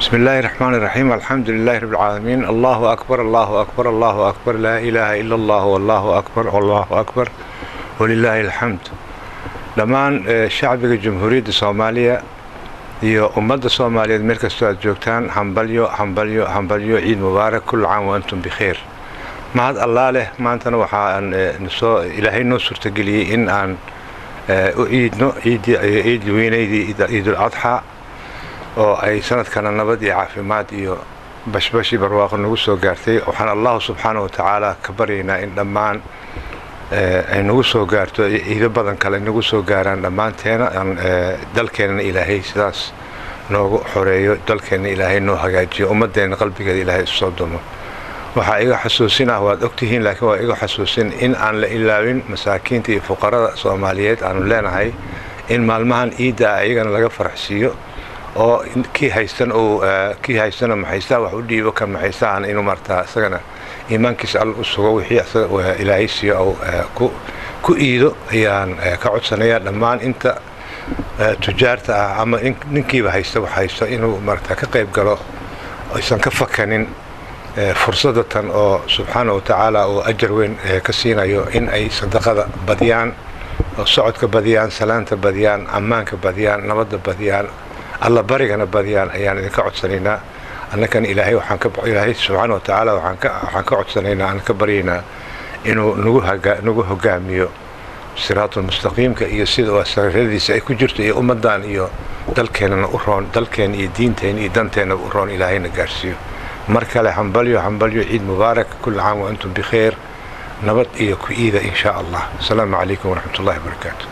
بسم الله الرحمن الرحيم. الحمد لله رب العالمين. الله أكبر الله أكبر الله أكبر لا إله إلا الله والله أكبر والله أكبر ولله الحمد. dhammaan shacbiga Jamhuuriyadda Soomaaliya iyo ummadda Soomaaliyeed meel kasta aad joogtaan hambalyo ciid mubaarak kul caam wa antum bikhair. mahad Allah leh maantana waxaan ilaahay noo suurtageliyay in aan u ciidno ciid weynaydii Ciidul Adha oo ay sanadkana nabad iyo caafimaad iyo bashbashi barwaaqo nagu soo gaartay. waxaan Allah subhanahu wa ta'ala ka baryaynaa in dhammaan ay nagu soo gaarto ciido badan kale nagu soo gaaraan dhammaanteena dalkeena ilaahay sidaas noogu xoreeyo, dalkeena ilaahay noo hagaajiyo, ummadeena qalbigeeda ilaahay soo dumo. waxa iga xasuusinaa waad ogtihiin, laakiin waa iga xasuusin in aan la ilaawin masaakiinta iyo fuqarada Soomaaliyeed aanu leenahay in maalmahan ciida ayagana laga faraxsiiyo oo kii haystana maxaysta wax u dhiibo ka maxaystaan inuu martaa isagana iimaankiisa alla u sugo wixii asaga ilaahay siiyo oo ku iido ayaan ka codsanayaa dhammaan inta tujaarta ah ama ninkiiba haysto inuu martaa ka qayb galo aysan ka fakanin fursadatan oo subxaanahu wa ta'ala oo ajar weyn ka siinayo in ay sadaqada badiyaan oo socodka badiyaan, salaanta badiyaan, ammaanka badiyaan, nabadda badiyaan, alla barigana badiyaan ayaan idinka codsanaynaa. annakan ilaahay subxaanahu wa ta'ala waxaan ka codsanaynaa, aan ka baryaynaa inuu nagu hogaamiyo siraatul mustaqiimka iyo sida wasaairadiisa ay ku jirto iyo ummadan iyo dalkeenana u roon, dalkeen iyo diinteen iyo danteena u roon ilaahayna gaarsiiyo. mar kale hambalyo ciid mubaarak kul caam wa antum bikhair. nabad iyo ku iida insha Allah. Assalaamu calaykum waraxmatullaahi wabarakaatuh.